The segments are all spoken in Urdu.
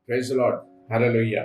Praise the Lord. Hallelujah.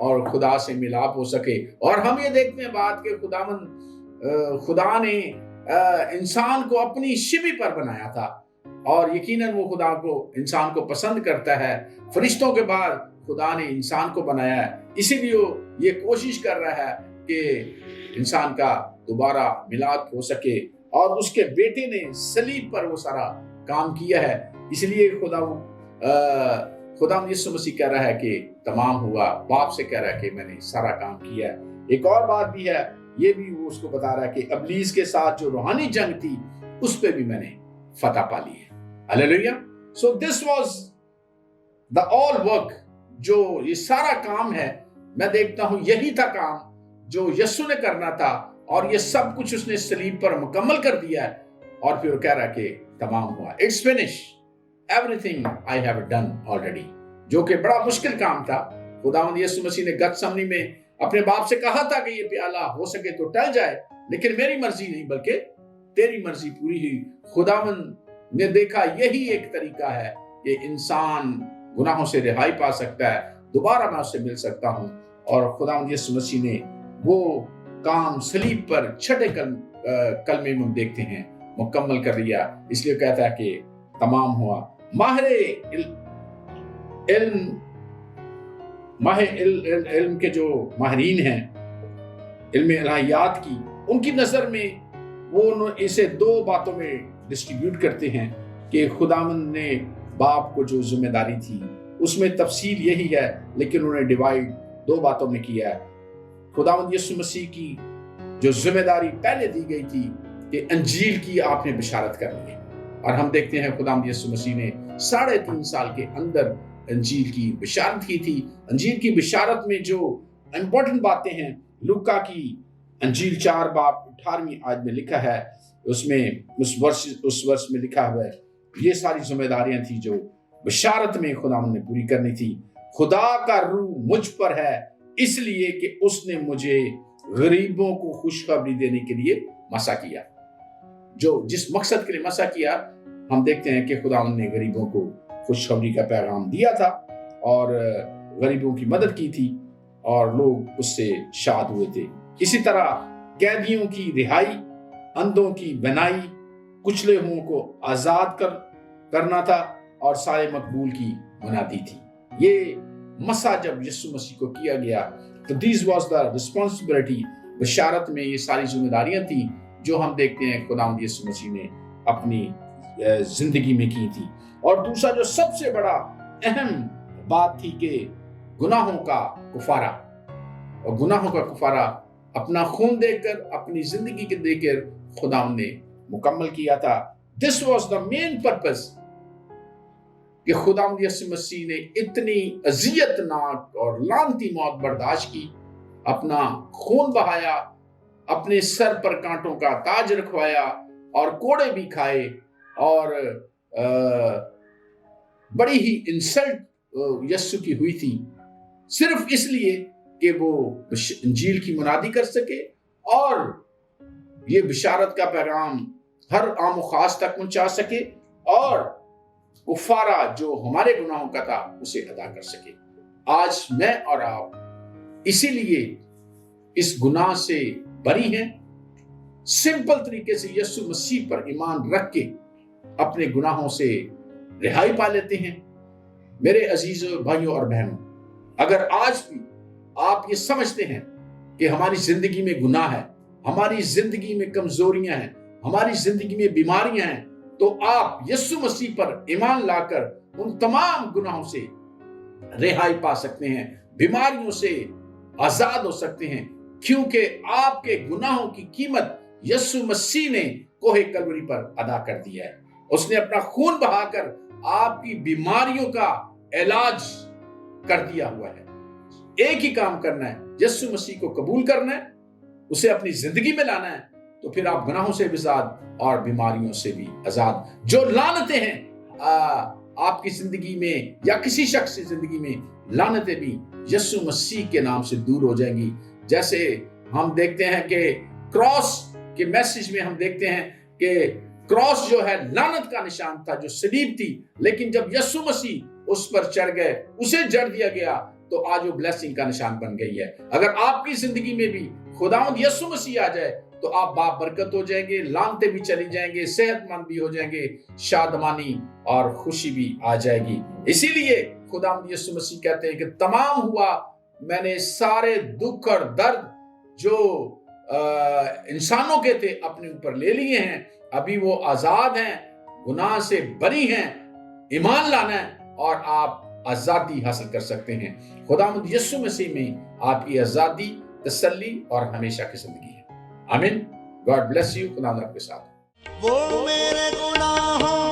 اور خدا سے ملاپ ہو سکے. اور ہم یہ دیکھتے ہیں بات کہ خدا نے انسان کو اپنی شبیہ پر بنایا تھا، اور یقیناً وہ خدا کو انسان کو پسند کرتا ہے. فرشتوں کے بعد خدا نے انسان کو بنایا ہے، اسی لیے وہ یہ کوشش کر رہا ہے کہ انسان کا دوبارہ ملاپ ہو سکے، اور اس کے بیٹے نے صلیب پر وہ سارا کام کیا ہے. اس لیے خدا یسوع مسیح کہہ رہا ہے کہ تمام ہوا، باپ سے کہہ رہا ہے کہ میں نے سارا کام کیا ہے. ایک اور بات بھی ہے، یہ بھی وہ اس کو بتا رہا ہے کہ ابلیس کے ساتھ جو روحانی جنگ تھی اس پہ بھی میں نے فتح پا لی ہے. ہلیلویا. سو this was the all work, جو یہ سارا کام ہے میں دیکھتا ہوں یہی تھا کام جو یسوع نے کرنا تھا، اور یہ سب کچھ اس نے صلیب پر مکمل کر دیا ہے. اور پھر وہ کہہ رہا ہے کہ تمام ہوا، it's finish, everything I have done already، جو کہ بڑا مشکل کام تھا. خداوند یسوع مسیح نے گتسمنی میں اپنے باپ سے کہا تھا کہ یہ پیالہ ہو سکے تو ٹل جائے، لیکن میری مرضی نہیں بلکہ تیری مرضی پوری ہوئی. خداوند نے دیکھا یہی ایک طریقہ ہے کہ انسان گناہوں سے رہائی پا سکتا ہے، دوبارہ میں اس سے مل سکتا ہوں. اور خداوند یسوع مسیح نے وہ کام صلیب پر چھٹے کلمے میں دیکھتے ہیں مکمل کر دیا. اس لیے کہتا ہے کہ تمام ہوا. ماہر علم کے جو ماہرین ہیں علم الہیات کی، ان کی نظر میں وہ اسے دو باتوں میں ڈسٹریبیوٹ کرتے ہیں کہ خداوند نے باپ کو جو ذمہ داری تھی اس میں تفصیل یہی ہے، لیکن انہوں نے ڈیوائیڈ دو باتوں میں کیا ہے. خداوند یسوع مسیح کی جو ذمہ داری پہلے دی گئی تھی کہ انجیل کی آپ نے بشارت کرنی ہے، اور ہم دیکھتے ہیں خداوند یسوع مسیح نے 3.5 سال کے اندر انجیل کی بشارت کی تھی. انجیل کی بشارت میں جو امپورٹنٹ باتیں ہیں، لوکا کی انجیل 4 باب 18ویں آیت میں لکھا ہے، اس ورس میں لکھا ہوا ہے یہ ساری ذمہ داریاں تھیں جو بشارت میں خداوند نے پوری کرنی تھی. خدا کا روح مجھ پر ہے اس لیے کہ اس نے مجھے غریبوں کو خوشخبری دینے کے لیے مسا کیا. جو جس مقصد کے لیے مسا کیا، ہم دیکھتے ہیں کہ خداوند نے غریبوں کو خوشخبری کا پیغام دیا تھا اور غریبوں کی مدد کی تھی، اور لوگ اس سے شاد ہوئے تھے. اسی طرح قیدیوں کی رہائی، اندھوں کی بینائی، کچلے ہوئوں کو آزاد کرنا تھا، اور سارے مقبول کی منادی تھی. یہ مسا جب یسوع مسیح کو کیا گیا تو this was the responsibility. بشارت میں یہ ساری ذمہ داریاں تھیں جو ہم دیکھتے ہیں خداوند یسوع مسیح نے اپنی زندگی میں کی تھی. اور دوسرا جو سب سے بڑا اہم بات تھی کہ گناہوں کا کفارہ، اور گناہوں کا کفارہ اپنا خون دے کر، اپنی زندگی کے دے کر خداوند نے مکمل کیا تھا. This was the main purpose کہ خداوند یسوع مسیح نے اتنی اذیت ناک اور لعنتی موت برداشت کی، اپنا خون بہایا، اپنے سر پر کانٹوں کا تاج رکھوایا، اور کوڑے بھی کھائے، اور بڑی ہی انسلٹ یسوع کی ہوئی تھی، صرف اس لیے کہ وہ انجیل کی منادی کر سکے اور یہ بشارت کا پیغام ہر عام و خاص تک پہنچا سکے، اور کفارہ جو ہمارے گناہوں کا تھا اسے ادا کر سکے. آج میں اور آپ اسی لیے اس گناہ سے بری ہیں. سمپل طریقے سے یسوع مسیح پر ایمان رکھ کے اپنے گناہوں سے رہائی پا لیتے ہیں. میرے عزیز بھائیوں اور بہنوں، اگر آج بھی آپ یہ سمجھتے ہیں کہ ہماری زندگی میں گناہ ہے، ہماری زندگی میں کمزوریاں ہیں، ہماری زندگی میں بیماریاں ہیں، تو آپ یسوع مسیح پر ایمان لا کر ان تمام گناہوں سے رہائی پا سکتے ہیں، بیماریوں سے آزاد ہو سکتے ہیں، کیونکہ آپ کے گناہوں کی قیمت یسوع مسیح نے کوہ کلوری پر ادا کر دیا ہے. اس نے اپنا خون بہا کر آپ کی بیماریوں کا علاج کر دیا ہوا ہے. ایک ہی کام کرنا ہے، یسوع مسیح کو قبول کرنا ہے، اسے اپنی زندگی میں لانا ہے، تو پھر آپ گناہوں سے بھی آزاد اور بیماریوں سے بھی آزاد. جو لعنتیں ہیں آپ کی زندگی میں یا کسی شخص کی زندگی میں، لعنتیں بھی یسوع مسیح کے نام سے دور ہو جائیں گی. جیسے ہم دیکھتے ہیں کہ کراس کے میسج میں ہم دیکھتے ہیں کہ کراس جو ہے لعنت کا نشان تھا، جو صلیب تھی، لیکن جب یسوع مسیح اس پر چڑھ گئے، اسے جڑ دیا گیا، تو آج وہ بلیسنگ کا نشان بن گئی ہے. اگر آپ کی زندگی میں بھی خداوند یسوع مسیح آ جائے تو آپ بابرکت ہو جائیں گے, لانتے بھی چلی جائیں گے, صحت مند بھی ہو جائیں گے, شادمانی اور خوشی بھی آ جائے گی. اسی لیے خداوند یسوع مسیح کہتے ہیں کہ تمام ہوا, میں نے سارے دکھ اور درد جو انسانوں کے تھے اپنے اوپر لے لیے ہیں. ابھی وہ آزاد ہیں, گناہ سے بری ہیں. ایمان لانا ہے اور آپ آزادی حاصل کر سکتے ہیں. خداوند یسوع مسیح میں آپ کی آزادی, تسلی اور ہمیشہ کی زندگی ہے. آمین. God bless you. خدا آپ کے ساتھ. وہ میرے گناہوں